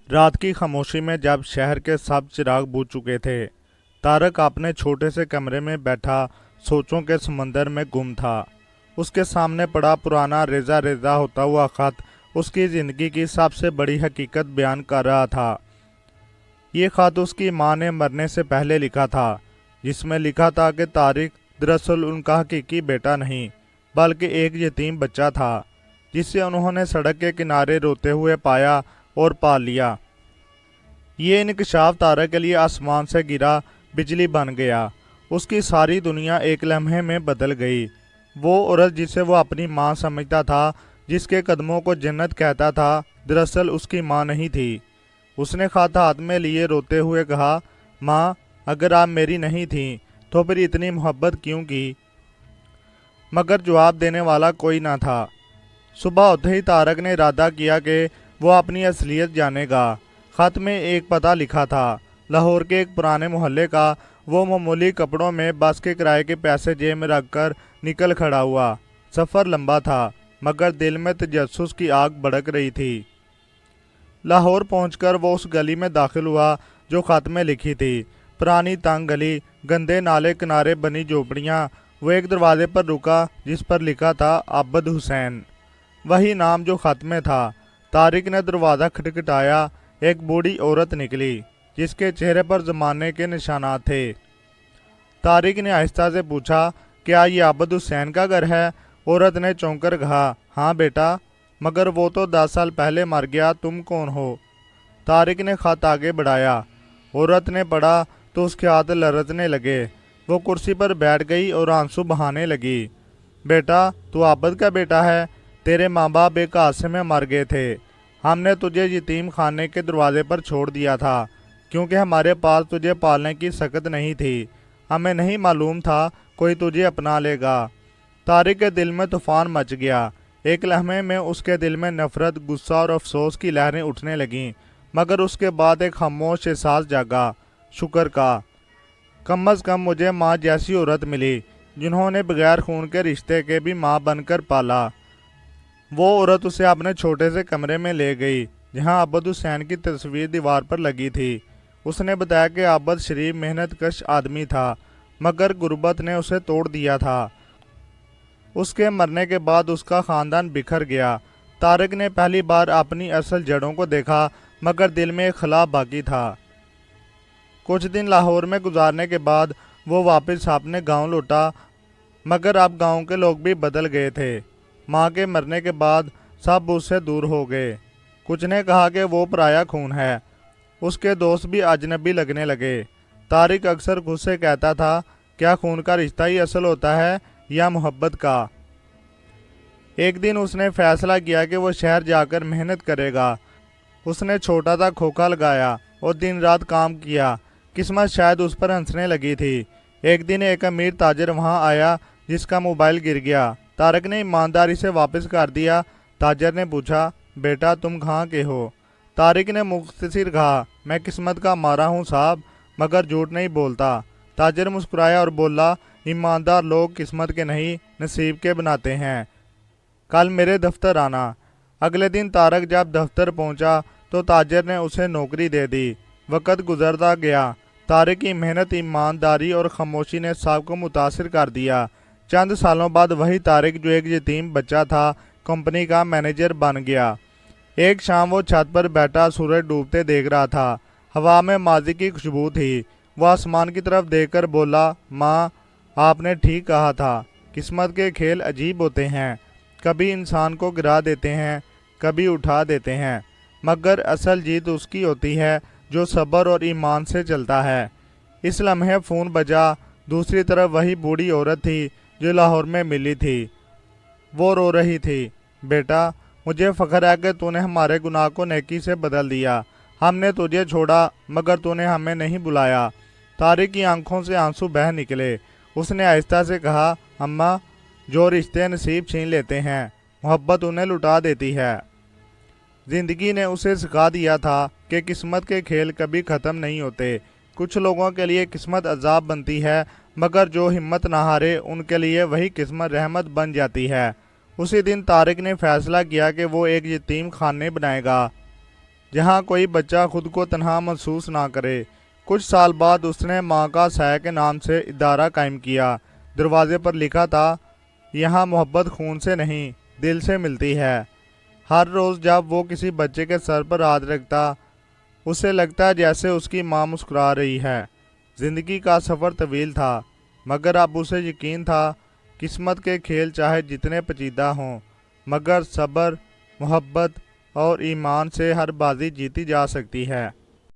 रात की खामोशी में जब शहर के सब चिराग बुझ चुके थे, तारक अपने छोटे से कमरे में बैठा सोचों के समंदर में गुम था। उसके सामने पड़ा पुराना रेजा रेजा होता हुआ खत उसकी जिंदगी की सबसे बड़ी हकीकत बयान कर रहा था। ये खत उसकी माँ ने मरने से पहले लिखा था, जिसमें लिखा था कि तारिक दरअसल उनका हकीकी बेटा नहीं बल्कि एक यतीम बच्चा था, जिसे उन्होंने सड़क के किनारे रोते हुए पाया और पाल लिया। ये इंकशाफ तारक के लिए आसमान से गिरा बिजली बन गया। उसकी सारी दुनिया एक लम्हे में बदल गई। वो औरत जिसे वो अपनी माँ समझता था, जिसके कदमों को जन्नत कहता था, दरअसल उसकी माँ नहीं थी। उसने खत हाथ में लिए रोते हुए कहा, माँ, अगर आप मेरी नहीं थी तो फिर इतनी मोहब्बत क्यों की? मगर जवाब देने वाला कोई ना था। सुबह होते ही तारक ने इरादा किया कि वो अपनी असलियत जानेगा। खत में एक पता लिखा था, लाहौर के एक पुराने मोहल्ले का। वो मामूली कपड़ों में बस के किराए के पैसे जेब में रखकर निकल खड़ा हुआ। सफ़र लंबा था, मगर दिल में तजस्सुस की आग भड़क रही थी। लाहौर पहुंचकर वो उस गली में दाखिल हुआ जो खत में लिखी थी। पुरानी तंग गली, गंदे नाले किनारे बनी झोपड़ियाँ। वो एक दरवाजे पर रुका जिस पर लिखा था आबद हुसैन, वही नाम जो खत में था। तारिक ने दरवाज़ा खटखटाया। एक बूढ़ी औरत निकली, जिसके चेहरे पर ज़माने के निशानात थे। तारिक ने आहिस्ता से पूछा, क्या ये आबद हुसैन का घर है? औरत ने चौंक कर कहा, हाँ बेटा, मगर वो तो 10 साल पहले मर गया। तुम कौन हो? तारिक ने खत आगे बढ़ाया। औरत ने पढ़ा तो उसके हाथ लरजने लगे। वो कुर्सी पर बैठ गई और आंसू बहाने लगी। बेटा, तू आबद का बेटा है। तेरे माँ बाप एक हादसे में मर गए थे। हमने तुझे यतीम खाने के दरवाजे पर छोड़ दिया था, क्योंकि हमारे पास तुझे पालने की सकत नहीं थी। हमें नहीं मालूम था कोई तुझे अपना लेगा। तारिक के दिल में तूफान मच गया। एक लम्हे में उसके दिल में नफरत, गुस्सा और अफसोस की लहरें उठने लगीं। मगर उसके बाद एक खामोश एहसास जागा, शुक्र का। कम अज़ कम मुझे माँ जैसी औरत मिली, जिन्होंने बगैर खून के रिश्ते के भी माँ बनकर पाला। वो औरत उसे अपने छोटे से कमरे में ले गई, जहाँ आबद हुसैन की तस्वीर दीवार पर लगी थी। उसने बताया कि आबद शरीफ, मेहनत कश आदमी था, मगर गुर्बत ने उसे तोड़ दिया था। उसके मरने के बाद उसका खानदान बिखर गया। तारिक ने पहली बार अपनी असल जड़ों को देखा, मगर दिल में एक खला बाकी था। कुछ दिन लाहौर में गुजारने के बाद वो वापस अपने गांव लौटा, मगर अब गांव के लोग भी बदल गए थे। माँ के मरने के बाद सब उससे दूर हो गए। कुछ ने कहा कि वो पराया खून है। उसके दोस्त भी अजनबी लगने लगे। तारिक अक्सर खुद से कहता था, क्या खून का रिश्ता ही असल होता है या मोहब्बत का? एक दिन उसने फैसला किया कि वो शहर जाकर मेहनत करेगा। उसने छोटा सा खोखा लगाया और दिन रात काम किया। किस्मत शायद उस पर हंसने लगी थी। एक दिन एक अमीर ताजिर वहां आया, जिसका मोबाइल गिर गया। तारक ने ईमानदारी से वापस कर दिया। ताजिर ने पूछा, बेटा, तुम कहाँ के हो? तारिक ने मुख्तसर कहा, मैं किस्मत का मारा हूँ साहब, मगर झूठ नहीं बोलता। ताजिर मुस्कुराया और बोला, ईमानदार लोग किस्मत के नहीं, नसीब के बनाते हैं। कल मेरे दफ्तर आना। अगले दिन तारक जब दफ्तर पहुंचा तो ताजिर ने उसे नौकरी दे दी। वक़्त गुजरता गया। तारिक की मेहनत, ईमानदारी और खामोशी ने सबको मुतासिर कर दिया। चंद सालों बाद वही तारिक जो एक यतीम बच्चा था, कंपनी का मैनेजर बन गया। एक शाम वो छत पर बैठा सूरज डूबते देख रहा था। हवा में माजी की खुशबू थी। वह आसमान की तरफ देखकर बोला, माँ, आपने ठीक कहा था। किस्मत के खेल अजीब होते हैं। कभी इंसान को गिरा देते हैं, कभी उठा देते हैं, मगर असल जीत उसकी होती है जो सब्र और ईमान से चलता है। इस लम्हे फ़ोन बजा। दूसरी तरफ वही बूढ़ी औरत थी जो लाहौर में मिली थी। वो रो रही थी, बेटा, मुझे फ़ख्र है कि तूने हमारे गुनाह को नेकी से बदल दिया। हमने तुझे छोड़ा, मगर तूने हमें नहीं बुलाया। तारिक की आंखों से आंसू बह निकले। उसने आहिस्ता से कहा, अम्मा, जो रिश्ते नसीब छीन लेते हैं, मोहब्बत उन्हें लुटा देती है। जिंदगी ने उसे सिखा दिया था कि किस्मत के खेल कभी ख़त्म नहीं होते। कुछ लोगों के लिए किस्मत अजाब बनती है, मगर जो हिम्मत ना हारे, उनके लिए वही किस्मत रहमत बन जाती है। उसी दिन तारिक ने फैसला किया कि वो एक यतीम खाने बनाएगा, جہاں کوئی بچہ خود کو تنہا محسوس نہ کرے۔ کچھ سال بعد اس نے ماں کا سایہ کے نام سے ادارہ قائم کیا۔ دروازے پر لکھا تھا، یہاں محبت خون سے نہیں دل سے ملتی ہے۔ ہر روز جب وہ کسی بچے کے سر پر ہاتھ رکھتا، اسے لگتا جیسے اس کی ماں مسکرا رہی ہے۔ زندگی کا سفر طویل تھا، مگر اب اسے یقین تھا قسمت کے کھیل چاہے جتنے پیچیدہ ہوں، مگر صبر، محبت اور ایمان سے ہر بازی جیتی جا سکتی ہے۔